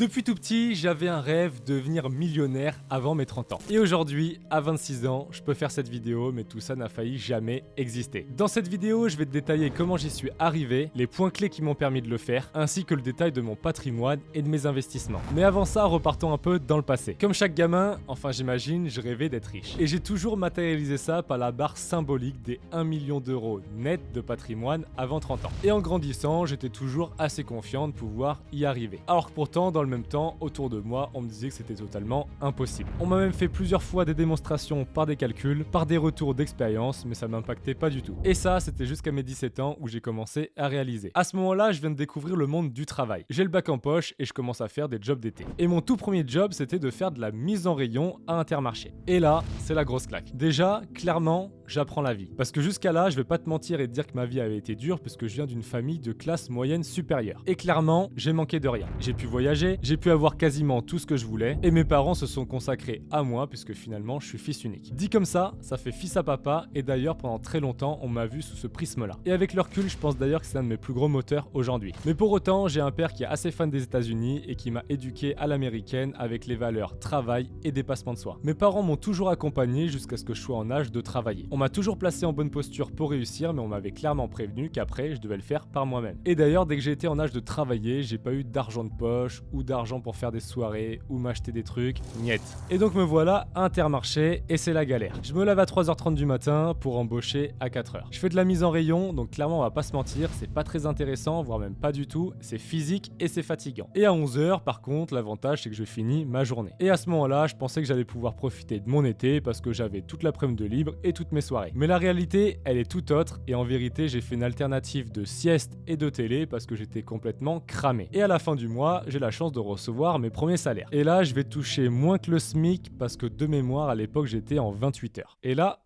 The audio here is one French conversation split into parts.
Depuis tout petit, j'avais un rêve de devenir millionnaire avant mes 30 ans. Et aujourd'hui, à 26 ans, je peux faire cette vidéo, mais tout ça n'a failli jamais exister. Dans cette vidéo, je vais te détailler comment j'y suis arrivé, les points clés qui m'ont permis de le faire, ainsi que le détail de mon patrimoine et de mes investissements. Mais avant ça, repartons un peu dans le passé. Comme chaque gamin, enfin j'imagine, je rêvais d'être riche. Et j'ai toujours matérialisé ça par la barre symbolique des 1 million d'euros net de patrimoine avant 30 ans. Et en grandissant, j'étais toujours assez confiant de pouvoir y arriver. Alors que pourtant, dans le même temps, autour de moi, on me disait que c'était totalement impossible. On m'a même fait plusieurs fois des démonstrations par des calculs, par des retours d'expérience, mais ça m'impactait pas du tout. Et ça, c'était jusqu'à mes 17 ans où j'ai commencé à réaliser. À ce moment-là, je viens de découvrir le monde du travail. J'ai le bac en poche et je commence à faire des jobs d'été. Et mon tout premier job, c'était de faire de la mise en rayon à Intermarché. Et là, c'est la grosse claque. Déjà, clairement, j'apprends la vie. Parce que jusqu'à là, je vais pas te mentir et te dire que ma vie avait été dure puisque je viens d'une famille de classe moyenne supérieure. Et clairement, j'ai manqué de rien. J'ai pu voyager, j'ai pu avoir quasiment tout ce que je voulais et mes parents se sont consacrés à moi puisque finalement, je suis fils unique. Dit comme ça fait fils à papa et d'ailleurs pendant très longtemps, on m'a vu sous ce prisme-là. Et avec le recul, je pense d'ailleurs que c'est un de mes plus gros moteurs aujourd'hui. Mais pour autant, j'ai un père qui est assez fan des États-Unis et qui m'a éduqué à l'américaine avec les valeurs travail et dépassement de soi. Mes parents m'ont toujours accompagné jusqu'à ce que je sois en âge de travailler. On m'a toujours placé en bonne posture pour réussir, mais on m'avait clairement prévenu qu'après, je devais le faire par moi-même. Et d'ailleurs, dès que j'ai été en âge de travailler, j'ai pas eu d'argent de poche ou d'argent pour faire des soirées ou m'acheter des trucs, niet. Et donc me voilà à Intermarché et c'est la galère. Je me lève à 3h30 du matin pour embaucher à 4h. Je fais de la mise en rayon, donc clairement on va pas se mentir, c'est pas très intéressant, voire même pas du tout, c'est physique et c'est fatigant. Et à 11h par contre, l'avantage c'est que je finis ma journée. Et à ce moment-là, je pensais que j'allais pouvoir profiter de mon été parce que j'avais toute l'après-midi de libre et toutes mes soirées. Mais la réalité, elle est tout autre et en vérité, j'ai fait une alternative de sieste et de télé parce que j'étais complètement cramé. Et à la fin du mois, j'ai la chance de recevoir mes premiers salaires. Et là, je vais toucher moins que le SMIC parce que de mémoire, à l'époque, j'étais en 28 heures. Et là,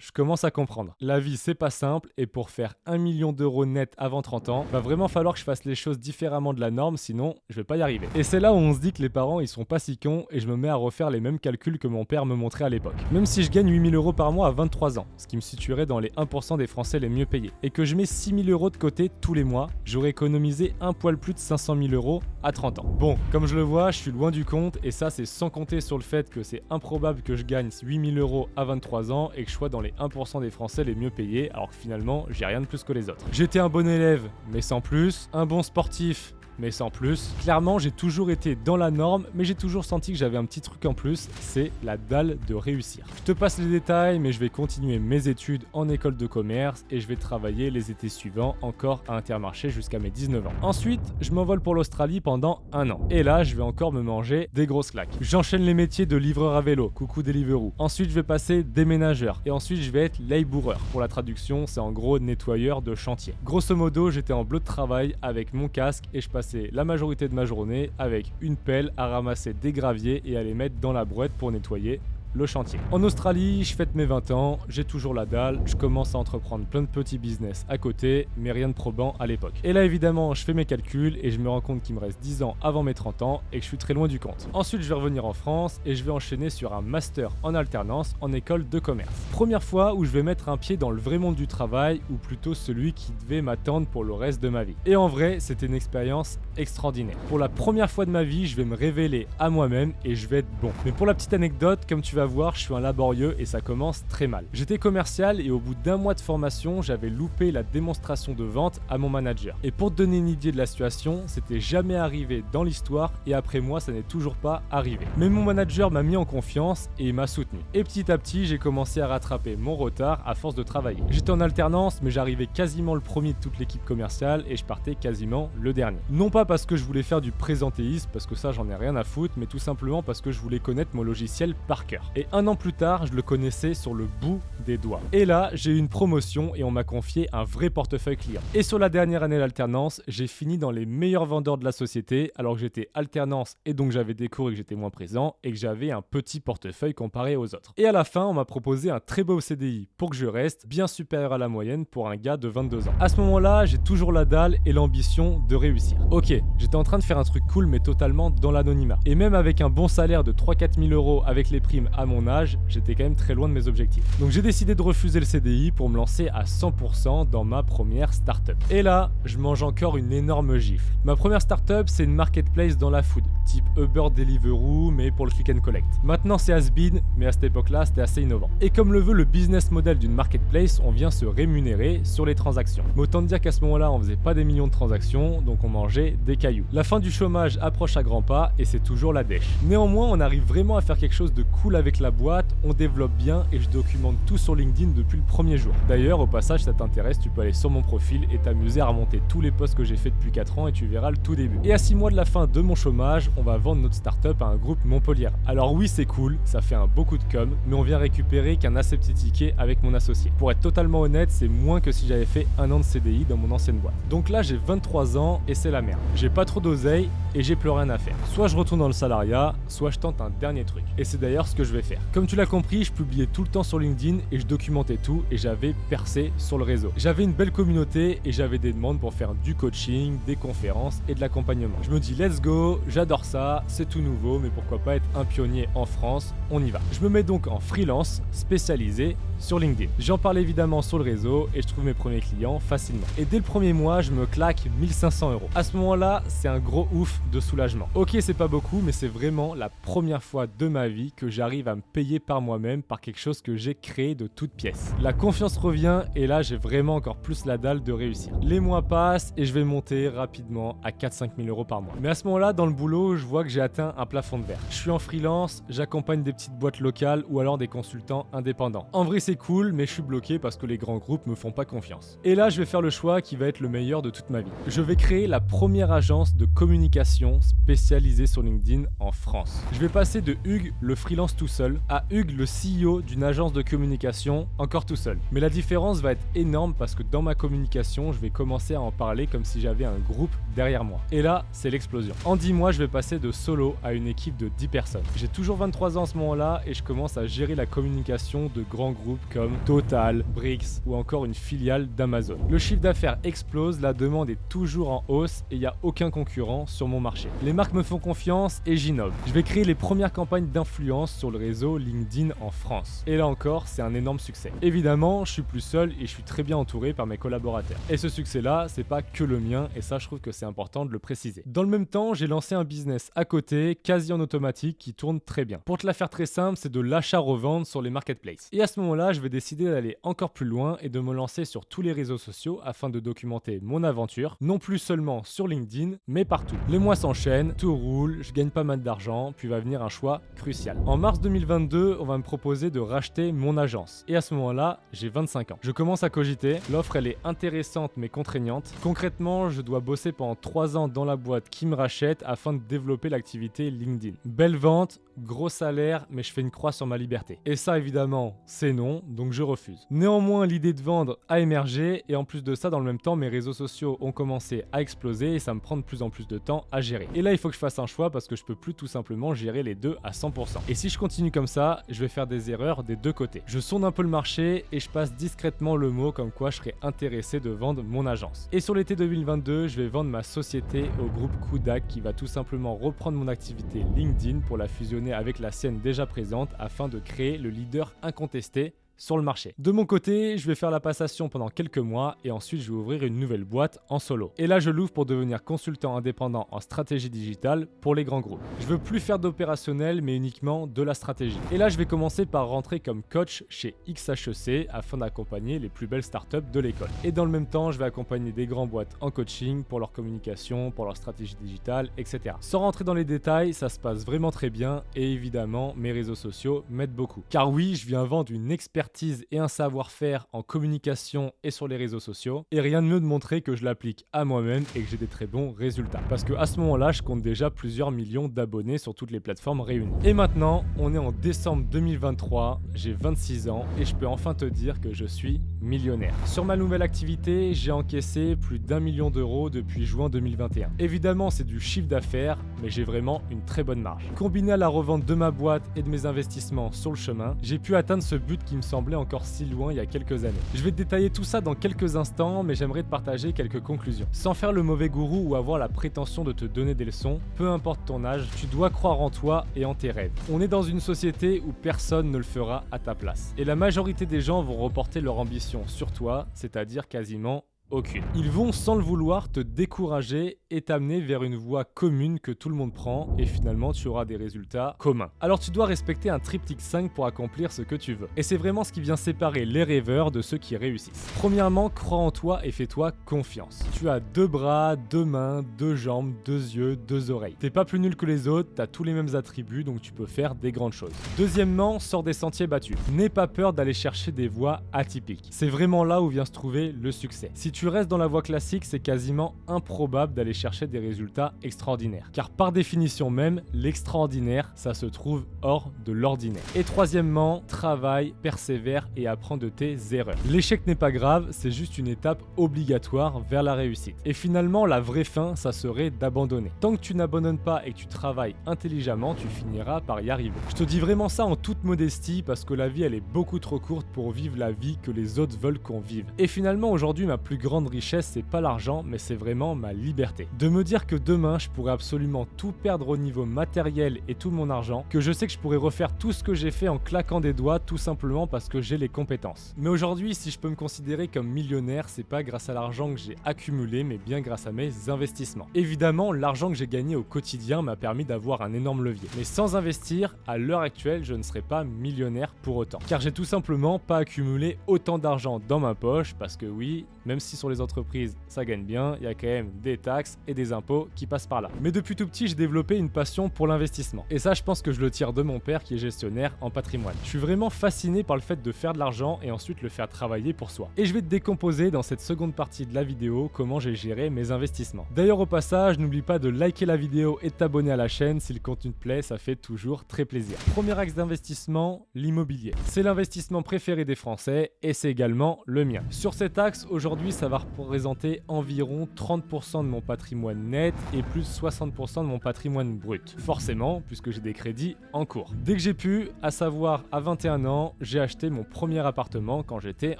je commence à comprendre. La vie, c'est pas simple et pour faire 1 million d'euros net avant 30 ans, va vraiment falloir que je fasse les choses différemment de la norme, sinon je vais pas y arriver. Et c'est là où on se dit que les parents, ils sont pas si cons et je me mets à refaire les mêmes calculs que mon père me montrait à l'époque. Même si je gagne 8 000 euros par mois à 23 ans, ce qui me situerait dans les 1% des Français les mieux payés, et que je mets 6 000 euros de côté tous les mois, j'aurais économisé un poil plus de 500 000 euros à 30 ans. Bon, comme je le vois, je suis loin du compte et ça, c'est sans compter sur le fait que c'est improbable que je gagne 8 000 euros à 23 ans et que je sois dans les 1% des Français les mieux payés, alors que finalement, j'ai rien de plus que les autres. J'étais un bon élève, mais sans plus, un bon sportif, mais sans plus. Clairement, j'ai toujours été dans la norme, mais j'ai toujours senti que j'avais un petit truc en plus, c'est la dalle de réussir. Je te passe les détails, mais je vais continuer mes études en école de commerce et je vais travailler les étés suivants encore à Intermarché jusqu'à mes 19 ans. Ensuite, je m'envole pour l'Australie pendant 1 an. Et là, je vais encore me manger des grosses claques. J'enchaîne les métiers de livreur à vélo, coucou Deliveroo. Ensuite, je vais passer déménageur et ensuite, je vais être laboureur. Pour la traduction, c'est en gros nettoyeur de chantier. Grosso modo, j'étais en bleu de travail avec mon casque et je passais la majorité de ma journée avec une pelle à ramasser des graviers et à les mettre dans la brouette pour nettoyer le chantier. En Australie, je fête mes 20 ans, j'ai toujours la dalle, je commence à entreprendre plein de petits business à côté, mais rien de probant à l'époque. Et là évidemment, je fais mes calculs et je me rends compte qu'il me reste 10 ans avant mes 30 ans et que je suis très loin du compte. Ensuite, je vais revenir en France et je vais enchaîner sur un master en alternance en école de commerce. Première fois où je vais mettre un pied dans le vrai monde du travail, ou plutôt celui qui devait m'attendre pour le reste de ma vie. Et en vrai, c'était une expérience extraordinaire. Pour la première fois de ma vie, je vais me révéler à moi-même et je vais être bon. Mais pour la petite anecdote, comme tu vas voir, je suis un laborieux et ça commence très mal. J'étais commercial et au bout d'1 mois de formation, j'avais loupé la démonstration de vente à mon manager. Et pour te donner une idée de la situation, c'était jamais arrivé dans l'histoire et après moi, ça n'est toujours pas arrivé. Mais mon manager m'a mis en confiance et il m'a soutenu. Et petit à petit, j'ai commencé à rattraper mon retard à force de travailler. J'étais en alternance, mais j'arrivais quasiment le premier de toute l'équipe commerciale et je partais quasiment le dernier. Non pas parce que je voulais faire du présentéisme, parce que ça j'en ai rien à foutre, mais tout simplement parce que je voulais connaître mon logiciel par cœur. Et 1 an plus tard, je le connaissais sur le bout des doigts. Et là, j'ai eu une promotion et on m'a confié un vrai portefeuille client. Et sur la dernière année d'alternance, j'ai fini dans les meilleurs vendeurs de la société alors que j'étais alternance et donc j'avais des cours et que j'étais moins présent et que j'avais un petit portefeuille comparé aux autres. Et à la fin, on m'a proposé un très beau CDI pour que je reste, bien supérieur à la moyenne pour un gars de 22 ans. À ce moment-là, j'ai toujours la dalle et l'ambition de réussir. Ok, j'étais en train de faire un truc cool mais totalement dans l'anonymat. Et même avec un bon salaire de 3-4 000 euros avec les primes à mon âge, j'étais quand même très loin de mes objectifs. Donc j'ai décidé de refuser le CDI pour me lancer à 100% dans ma première startup. Et là, je mange encore une énorme gifle. Ma première startup, c'est une marketplace dans la food, type Uber Deliveroo, mais pour le click and collect. Maintenant c'est has-been, mais à cette époque-là, c'était assez innovant. Et comme le veut le business model d'une marketplace, on vient se rémunérer sur les transactions. Mais autant dire qu'à ce moment-là, on faisait pas des millions de transactions, donc on mangeait des cailloux. La fin du chômage approche à grands pas et c'est toujours la dèche. Néanmoins, on arrive vraiment à faire quelque chose de cool avec la boîte, on développe bien et je documente tout sur LinkedIn depuis le premier jour. D'ailleurs, au passage, si ça t'intéresse, tu peux aller sur mon profil et t'amuser à remonter tous les posts que j'ai fait depuis 4 ans et tu verras le tout début. Et à 6 mois de la fin de mon chômage, on va vendre notre startup à un groupe Montpellier. Alors oui, c'est cool, ça fait un beau coup de com', mais on vient récupérer qu'un assez petit ticket avec mon associé. Pour être totalement honnête, c'est moins que si j'avais fait un an de CDI dans mon ancienne boîte. Donc là, j'ai 23 ans et c'est la merde. J'ai pas trop d'oseille et j'ai plus rien à faire. Soit je retourne dans le salariat, soit je tente un dernier truc. Et c'est d'ailleurs ce que je vais faire. Comme tu l'as compris, je publiais tout le temps sur LinkedIn et je documentais tout et j'avais percé sur le réseau. J'avais une belle communauté et j'avais des demandes pour faire du coaching, des conférences et de l'accompagnement. Je me dis let's go, j'adore ça, c'est tout nouveau, mais pourquoi pas être un pionnier en France, on y va. Je me mets donc en freelance spécialisé sur LinkedIn. J'en parle évidemment sur le réseau et je trouve mes premiers clients facilement. Et dès le premier mois, je me claque 1500 €. À ce moment-là, c'est un gros ouf de soulagement. Ok, c'est pas beaucoup, mais c'est vraiment la première fois de ma vie que j'arrive à me payer par moi-même par quelque chose que j'ai créé de toutes pièces. La confiance revient et là, j'ai vraiment encore plus la dalle de réussir. Les mois passent et je vais monter rapidement à 4-5 000 € par mois. Mais à ce moment-là, dans le boulot, je vois que j'ai atteint un plafond de verre. Je suis en freelance, j'accompagne des petites boîtes locales ou alors des consultants indépendants. En vrai, c'est cool, mais je suis bloqué parce que les grands groupes me font pas confiance. Et là, je vais faire le choix qui va être le meilleur de toute ma vie. Je vais créer la première agence de communication spécialisée sur LinkedIn en France. Je vais passer de Hugues, le freelance tout seul, à Hugues, le CEO d'une agence de communication encore tout seul. Mais la différence va être énorme parce que dans ma communication, je vais commencer à en parler comme si j'avais un groupe derrière moi. Et là, c'est l'explosion. En 10 mois, je vais passer de solo à une équipe de 10 personnes. J'ai toujours 23 ans à ce moment-là et je commence à gérer la communication de grands groupes comme Total, Brix ou encore une filiale d'Amazon. Le chiffre d'affaires explose, la demande est toujours en hausse et il n'y a aucun concurrent sur mon marché. Les marques me font confiance et j'innove. Je vais créer les premières campagnes d'influence sur le réseau LinkedIn en France. Et là encore, c'est un énorme succès. Évidemment, je suis plus seul et je suis très bien entouré par mes collaborateurs. Et ce succès-là, c'est pas que le mien et ça, je trouve que c'est important de le préciser. Dans le même temps, j'ai lancé un business à côté, quasi en automatique, qui tourne très bien. Pour te la faire très simple, c'est de l'achat-revente sur les marketplaces. Et à ce moment-là, je vais décider d'aller encore plus loin et de me lancer sur tous les réseaux sociaux afin de documenter mon aventure, non plus seulement sur LinkedIn, mais partout. Les mois s'enchaînent, tout roule, je gagne pas mal d'argent, puis va venir un choix crucial. En mars 2022, on va me proposer de racheter mon agence. Et à ce moment-là, j'ai 25 ans. Je commence à cogiter, l'offre elle est intéressante mais contraignante. Concrètement, je dois bosser pendant 3 ans dans la boîte qui me rachète afin de développer l'activité LinkedIn. Belle vente, gros salaire, mais je fais une croix sur ma liberté. Et ça évidemment, c'est non, donc je refuse. Néanmoins, l'idée de vendre a émergé et en plus de ça, dans le même temps, mes réseaux sociaux ont commencé à exploser et ça me prend de plus en plus de temps à gérer. Et là, il faut que je fasse un choix parce que je peux plus tout simplement gérer les deux à 100%. Et si je continue comme ça, je vais faire des erreurs des deux côtés. Je sonde un peu le marché et je passe discrètement le mot comme quoi je serais intéressé de vendre mon agence. Et sur l'été 2022, je vais vendre ma société au groupe Kudak qui va tout simplement reprendre mon activité LinkedIn pour la fusionner avec la sienne déjà présente afin de créer le leader incontesté sur le marché. De mon côté, je vais faire la passation pendant quelques mois et ensuite je vais ouvrir une nouvelle boîte en solo. Et là, je l'ouvre pour devenir consultant indépendant en stratégie digitale pour les grands groupes. Je veux plus faire d'opérationnel mais uniquement de la stratégie. Et là, je vais commencer par rentrer comme coach chez XHEC afin d'accompagner les plus belles startups de l'école. Et dans le même temps, je vais accompagner des grandes boîtes en coaching pour leur communication, pour leur stratégie digitale, etc. Sans rentrer dans les détails, ça se passe vraiment très bien et évidemment, mes réseaux sociaux m'aident beaucoup. Car oui, je viens vendre une expertise et un savoir-faire en communication et sur les réseaux sociaux et rien de mieux de montrer que je l'applique à moi-même et que j'ai des très bons résultats parce que à ce moment-là je compte déjà plusieurs millions d'abonnés sur toutes les plateformes réunies. Et maintenant on est en décembre 2023, j'ai 26 ans et je peux enfin te dire que je suis millionnaire. Sur ma nouvelle activité, j'ai encaissé plus d'1 million d'euros depuis juin 2021. Évidemment c'est du chiffre d'affaires mais j'ai vraiment une très bonne marge. Combiné à la revente de ma boîte et de mes investissements sur le chemin, j'ai pu atteindre ce but qui me semblait encore si loin il y a quelques années. Je vais te détailler tout ça dans quelques instants, mais j'aimerais te partager quelques conclusions. Sans faire le mauvais gourou ou avoir la prétention de te donner des leçons, peu importe ton âge, tu dois croire en toi et en tes rêves. On est dans une société où personne ne le fera à ta place. Et la majorité des gens vont reporter leur ambition sur toi, c'est-à-dire quasiment aucune. Ils vont sans le vouloir te décourager et t'amener vers une voie commune que tout le monde prend et finalement tu auras des résultats communs. Alors tu dois respecter un triptyque 5 pour accomplir ce que tu veux. Et c'est vraiment ce qui vient séparer les rêveurs de ceux qui réussissent. Premièrement, crois en toi et fais-toi confiance. Tu as 2 bras, 2 mains, 2 jambes, 2 yeux, 2 oreilles. T'es pas plus nul que les autres, t'as tous les mêmes attributs donc tu peux faire des grandes choses. Deuxièmement, sors des sentiers battus. N'aie pas peur d'aller chercher des voies atypiques. C'est vraiment là où vient se trouver le succès. Si tu restes dans la voie classique, c'est quasiment improbable d'aller chercher des résultats extraordinaires. Car par définition même, l'extraordinaire, ça se trouve hors de l'ordinaire. Et troisièmement, travaille, persévère et apprends de tes erreurs. L'échec n'est pas grave, c'est juste une étape obligatoire vers la réussite. Et finalement, la vraie fin, ça serait d'abandonner. Tant que tu n'abandonnes pas et que tu travailles intelligemment, tu finiras par y arriver. Je te dis vraiment ça en toute modestie parce que la vie, elle est beaucoup trop courte pour vivre la vie que les autres veulent qu'on vive. Et finalement, aujourd'hui, ma plus grande richesse, c'est pas l'argent, mais c'est vraiment ma liberté. De me dire que demain, je pourrais absolument tout perdre au niveau matériel et tout mon argent, que je sais que je pourrais refaire tout ce que j'ai fait en claquant des doigts, tout simplement parce que j'ai les compétences. Mais aujourd'hui, si je peux me considérer comme millionnaire, c'est pas grâce à l'argent que j'ai accumulé, mais bien grâce à mes investissements. Évidemment, l'argent que j'ai gagné au quotidien m'a permis d'avoir un énorme levier. Mais sans investir, à l'heure actuelle, je ne serais pas millionnaire pour autant. Car j'ai tout simplement pas accumulé autant d'argent dans ma poche, parce que oui, même si sur les entreprises ça gagne bien, il y a quand même des taxes et des impôts qui passent par là. Mais depuis tout petit, j'ai développé une passion pour l'investissement. Et ça, je pense que je le tire de mon père qui est gestionnaire en patrimoine. Je suis vraiment fasciné par le fait de faire de l'argent et ensuite le faire travailler pour soi. Et je vais te décomposer dans cette seconde partie de la vidéo comment j'ai géré mes investissements. D'ailleurs, au passage, n'oublie pas de liker la vidéo et de t'abonner à la chaîne si le contenu te plaît, ça fait toujours très plaisir. Premier axe d'investissement, l'immobilier. C'est l'investissement préféré des Français et c'est également le mien. Sur cet axe, aujourd'hui, ça va représenter environ 30% de mon patrimoine net et plus 60% de mon patrimoine brut. Forcément, puisque j'ai des crédits en cours. Dès que j'ai pu, à savoir à 21 ans, j'ai acheté mon premier appartement quand j'étais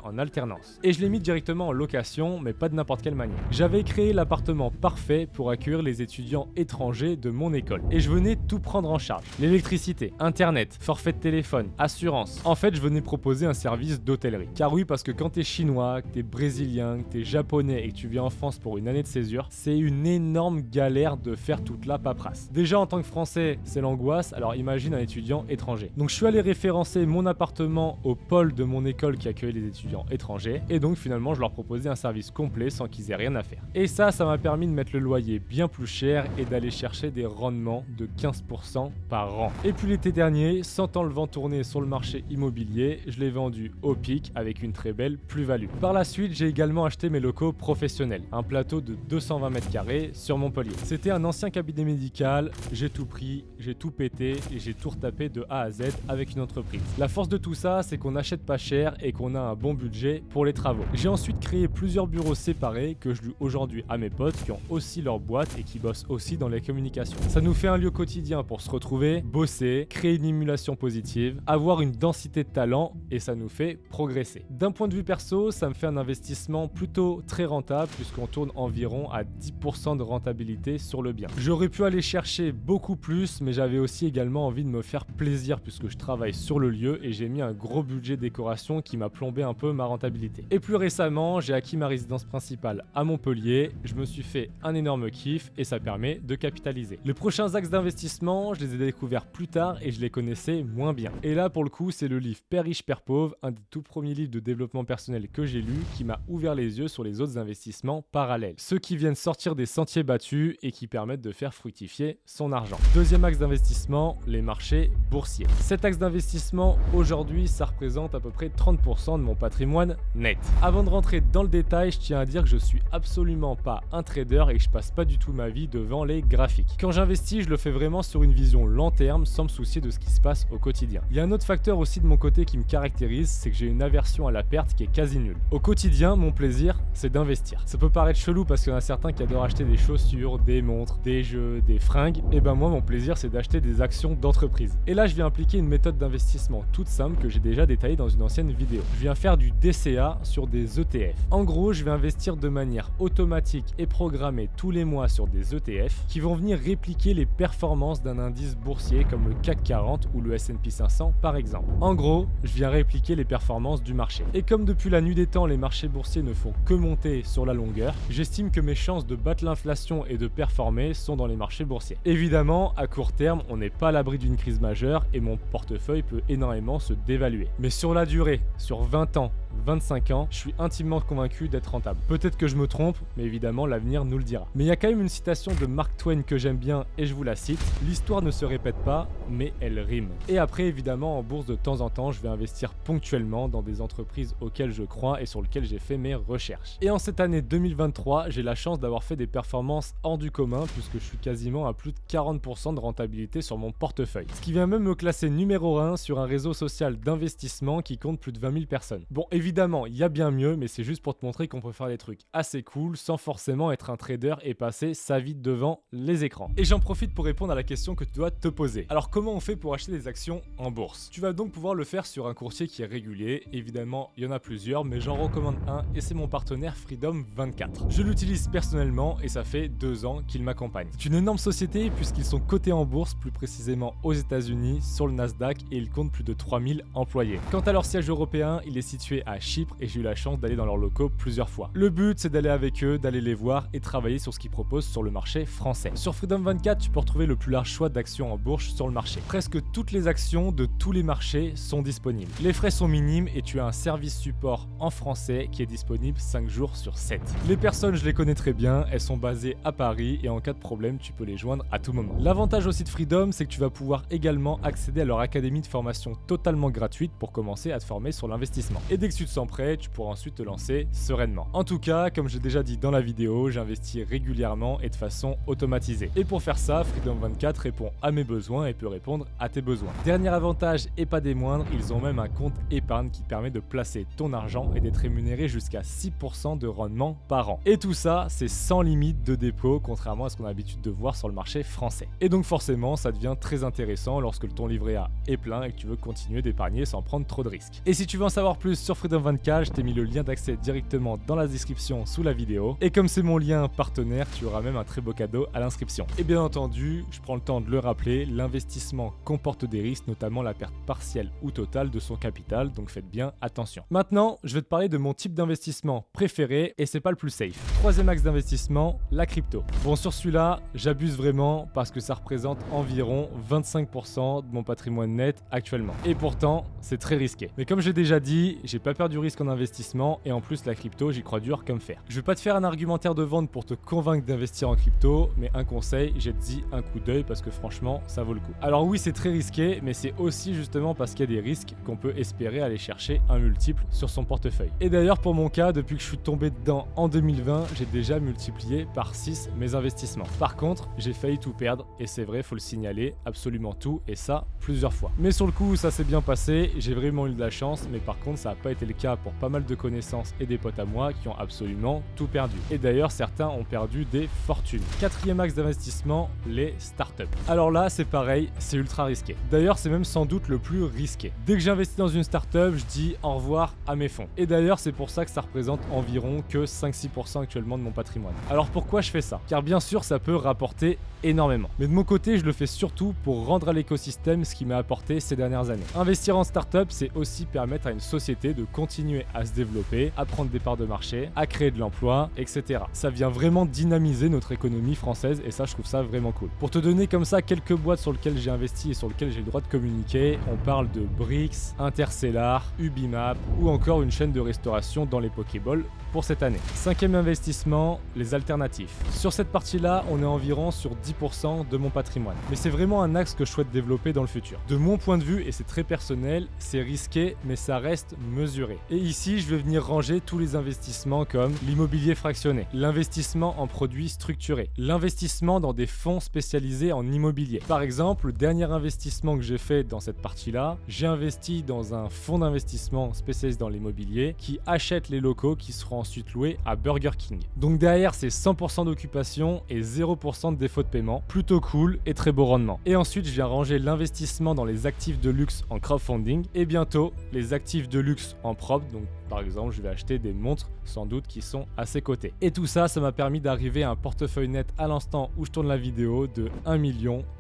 en alternance. Et je l'ai mis directement en location, mais pas de n'importe quelle manière. J'avais créé l'appartement parfait pour accueillir les étudiants étrangers de mon école. Et je venais tout prendre en charge. L'électricité, internet, forfait de téléphone, assurance. En fait, je venais proposer un service d'hôtellerie. Car oui, parce que quand t'es chinois, que t'es brésilien, que t'es japonais et que tu viens en France pour une année de césure, c'est une énorme galère de faire toute la paperasse. Déjà en tant que Français, c'est l'angoisse, alors imagine un étudiant étranger. Donc je suis allé référencer mon appartement au pôle de mon école qui accueille les étudiants étrangers et donc finalement je leur proposais un service complet sans qu'ils aient rien à faire. Et ça m'a permis de mettre le loyer bien plus cher et d'aller chercher des rendements de 15% par an. Et puis l'été dernier, sentant le vent tourner sur le marché immobilier, je l'ai vendu au pic avec une très belle plus-value. Par la suite, j'ai également acheté mes locaux professionnels, un plateau de 220 mètres carrés sur Montpellier. C'était un ancien cabinet médical, j'ai tout pris, j'ai tout pété et j'ai tout retapé de A à Z avec une entreprise. La force de tout ça, c'est qu'on n'achète pas cher et qu'on a un bon budget pour les travaux. J'ai ensuite créé plusieurs bureaux séparés que je loue aujourd'hui à mes potes qui ont aussi leur boîte et qui bossent aussi dans les communications. Ça nous fait un lieu quotidien pour se retrouver, bosser, créer une émulation positive, avoir une densité de talent et ça nous fait progresser. D'un point de vue perso, ça me fait un investissement plutôt très rentable puisqu'on tourne environ à 10% de rentabilité sur le bien. J'aurais pu aller chercher beaucoup plus, mais j'avais aussi également envie de me faire plaisir puisque je travaille sur le lieu et j'ai mis un gros budget décoration qui m'a plombé un peu ma rentabilité. Et plus récemment, j'ai acquis ma résidence principale à Montpellier, je me suis fait un énorme kiff et ça permet de capitaliser. Les prochains axes d'investissement, je les ai découverts plus tard et je les connaissais moins bien. Et là pour le coup, c'est le livre Père riche, Père pauvre, un des tout premiers livres de développement personnel que j'ai lu qui m'a ouvert les yeux sur les autres investissements parallèles. Ceux qui viennent sortir des sentiers battus et qui permettent de faire fructifier son argent. Deuxième axe d'investissement, les marchés boursiers. Cet axe d'investissement, aujourd'hui, ça représente à peu près 30% de mon patrimoine net. Avant de rentrer dans le détail, je tiens à dire que je suis absolument pas un trader et que je passe pas du tout ma vie devant les graphiques. Quand j'investis, je le fais vraiment sur une vision long terme sans me soucier de ce qui se passe au quotidien. Il y a un autre facteur aussi de mon côté qui me caractérise, c'est que j'ai une aversion à la perte qui est quasi nulle. Au quotidien, mon plaisir, plaisir, c'est d'investir. Ça peut paraître chelou parce qu'il y en a certains qui adorent acheter des chaussures, des montres, des jeux, des fringues. Et ben moi, mon plaisir, c'est d'acheter des actions d'entreprise. Et là, je viens appliquer une méthode d'investissement toute simple que j'ai déjà détaillée dans une ancienne vidéo. Je viens faire du DCA sur des ETF. En gros, je vais investir de manière automatique et programmée tous les mois sur des ETF qui vont venir répliquer les performances d'un indice boursier comme le CAC 40 ou le S&P 500 par exemple. En gros, je viens répliquer les performances du marché. Et comme depuis la nuit des temps, les marchés boursiers ne font que monter sur la longueur, j'estime que mes chances de battre l'inflation et de performer sont dans les marchés boursiers. Évidemment, à court terme, on n'est pas à l'abri d'une crise majeure et mon portefeuille peut énormément se dévaluer. Mais sur la durée, sur 20 ans, 25 ans, je suis intimement convaincu d'être rentable. Peut-être que je me trompe, mais évidemment l'avenir nous le dira. Mais il y a quand même une citation de Mark Twain que j'aime bien et je vous la cite. L'histoire ne se répète pas, mais elle rime. Et après évidemment en bourse de temps en temps, je vais investir ponctuellement dans des entreprises auxquelles je crois et sur lesquelles j'ai fait mes recherches. Et en cette année 2023, j'ai la chance d'avoir fait des performances hors du commun puisque je suis quasiment à plus de 40% de rentabilité sur mon portefeuille. Ce qui vient même me classer numéro 1 sur un réseau social d'investissement qui compte plus de 20 000 personnes. Bon, évidemment, il y a bien mieux, mais c'est juste pour te montrer qu'on peut faire des trucs assez cool sans forcément être un trader et passer sa vie devant les écrans. Et j'en profite pour répondre à la question que tu dois te poser. Alors comment on fait pour acheter des actions en bourse? Tu vas donc pouvoir le faire sur un courtier qui est régulier. Évidemment, il y en a plusieurs, mais j'en recommande un et c'est mon partenaire Freedom24. Je l'utilise personnellement et ça fait 2 ans qu'il m'accompagne. C'est une énorme société puisqu'ils sont cotés en bourse, plus précisément aux États-Unis, sur le Nasdaq et ils comptent plus de 3000 employés. Quant à leur siège européen, il est situé à Chypre et j'ai eu la chance d'aller dans leurs locaux plusieurs fois. Le but, c'est d'aller avec eux, d'aller les voir et travailler sur ce qu'ils proposent sur le marché français. Sur Freedom24, tu peux retrouver le plus large choix d'actions en bourse sur le marché. Presque toutes les actions de tous les marchés sont disponibles. Les frais sont minimes et tu as un service support en français qui est disponible 5 jours sur 7. Les personnes, je les connais très bien, elles sont basées à Paris et en cas de problème, tu peux les joindre à tout moment. L'avantage aussi de Freedom, c'est que tu vas pouvoir également accéder à leur académie de formation totalement gratuite pour commencer à te former sur l'investissement. Et dès que tu te sens prêt, tu pourras ensuite te lancer sereinement. En tout cas, comme j'ai déjà dit dans la vidéo, j'investis régulièrement et de façon automatisée. Et pour faire ça, Freedom24 répond à mes besoins et peut répondre à tes besoins. Dernier avantage et pas des moindres, ils ont même un compte épargne qui permet de placer ton argent et d'être rémunéré jusqu'à 6% de rendement par an. Et tout ça, c'est sans limite de dépôt, contrairement à ce qu'on a l'habitude de voir sur le marché français. Et donc forcément, ça devient très intéressant lorsque ton livret A est plein et que tu veux continuer d'épargner sans prendre trop de risques. Et si tu veux en savoir plus sur Freedom24, je t'ai mis le lien d'accès directement dans la description sous la vidéo. Et comme c'est mon lien partenaire, tu auras même un très beau cadeau à l'inscription. Et bien entendu, je prends le temps de le rappeler, l'investissement comporte des risques, notamment la perte partielle ou totale de son capital, donc faites bien attention. Maintenant, je vais te parler de mon type d'investissement préféré et c'est pas le plus safe. Troisième axe d'investissement, la crypto. Bon, sur celui-là, j'abuse vraiment parce que ça représente environ 25% de mon patrimoine net actuellement. Et pourtant, c'est très risqué. Mais comme j'ai déjà dit, j'ai pas peur du risque en investissement et en plus la crypto, j'y crois dur comme fer. Je vais pas te faire un argumentaire de vente pour te convaincre d'investir en crypto, mais un conseil, jette-y un coup d'œil parce que franchement, ça vaut le coup. Alors oui, c'est très risqué, mais c'est aussi justement parce qu'il y a des risques qu'on peut espérer aller chercher un multiple sur son portefeuille. Et d'ailleurs, pour mon cas, depuis que je suis tombé dedans en 2020, j'ai déjà multiplié par 6 mes investissements. Par contre, j'ai failli tout perdre et c'est vrai, faut le signaler, absolument tout et ça plusieurs fois. Mais sur le coup, ça s'est bien passé, j'ai vraiment eu de la chance, mais par contre, ça n'a pas été le cas pour pas mal de connaissances et des potes à moi qui ont absolument tout perdu. Et d'ailleurs, certains ont perdu des fortunes. Quatrième axe d'investissement, les startups. Alors là, c'est pareil, c'est ultra risqué. D'ailleurs, c'est même sans doute le plus risqué. Dès que j'investis dans une startup, je dis au revoir à mes fonds. Et d'ailleurs, c'est pour ça que ça représente environ que 5-6% actuellement de mon patrimoine. Alors pourquoi je fais ça? Car bien sûr, ça peut rapporter énormément. Mais de mon côté, je le fais surtout pour rendre à l'écosystème ce qui m'a apporté ces dernières années. Investir en startup, c'est aussi permettre à une société de continuer à se développer, à prendre des parts de marché, à créer de l'emploi, etc. Ça vient vraiment dynamiser notre économie française et ça, je trouve ça vraiment cool. Pour te donner comme ça quelques boîtes sur lesquelles j'ai investi et sur lesquelles j'ai le droit de communiquer, on parle de Brix, Interstellar, Ubimap ou encore une chaîne de restauration dans les Pokéballs pour cette année. Cinquième investissement, les alternatifs. Sur cette partie-là, on est environ sur 10% de mon patrimoine. Mais c'est vraiment un axe que je souhaite développer dans le futur. De mon point de vue, et c'est très personnel, c'est risqué, mais ça reste mesuré. Et ici, je vais venir ranger tous les investissements comme l'immobilier fractionné, l'investissement en produits structurés, l'investissement dans des fonds spécialisés en immobilier. Par exemple, le dernier investissement que j'ai fait dans cette partie-là, j'ai investi dans un fonds d'investissement spécialisé dans l'immobilier qui achète les locaux qui seront ensuite loués à Burger King. Donc derrière, c'est 100% d'occupation et 0% de défaut de paiement. Plutôt cool et très beau rendement. Et ensuite, je viens ranger l'investissement dans les actifs de luxe en crowdfunding et bientôt les actifs de luxe en propre. Donc par exemple, je vais acheter des montres sans doute qui sont à ses côtés. Et tout ça, ça m'a permis d'arriver à un portefeuille net à l'instant où je tourne la vidéo de 1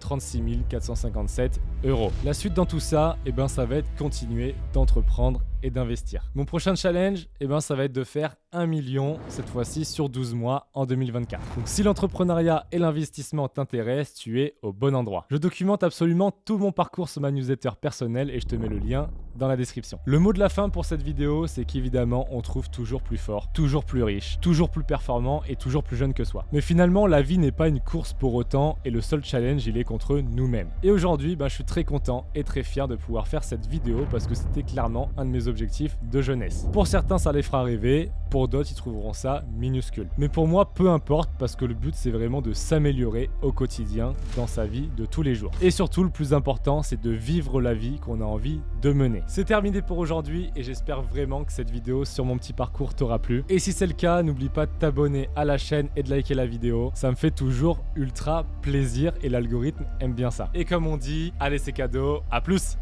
36 457 €. La suite dans tout ça, ça va être continuer d'entreprendre et d'investir. Mon prochain challenge, ça va être de faire 1 million, cette fois-ci sur 12 mois en 2024. Donc si l'entrepreneuriat et l'investissement t'intéressent, tu es au bon endroit. Je documente absolument tout mon parcours sur ma newsletter personnelle et je te mets le lien dans la description. Le mot de la fin pour cette vidéo, c'est qu'évidemment, on trouve toujours plus fort, toujours plus riche, toujours plus performant et toujours plus jeune que soi. Mais finalement, la vie n'est pas une course pour autant et le seul challenge, il est contre nous-mêmes. Et aujourd'hui, je suis très content et très fier de pouvoir faire cette vidéo parce que c'était clairement un de mes objectifs de jeunesse. Pour certains, ça les fera rêver, pour d'autres, ils trouveront ça minuscule. Mais pour moi, peu importe parce que le but, c'est vraiment de s'améliorer au quotidien dans sa vie de tous les jours. Et surtout, le plus important, c'est de vivre la vie qu'on a envie de mener. C'est terminé pour aujourd'hui et j'espère vraiment que cette vidéo sur mon petit parcours t'aura plu. Et si c'est le cas, n'oublie pas de t'abonner à la chaîne et de liker la vidéo. Ça me fait toujours ultra plaisir et l'algorithme aime bien ça. Et comme on dit, allez c'est cadeau, à plus!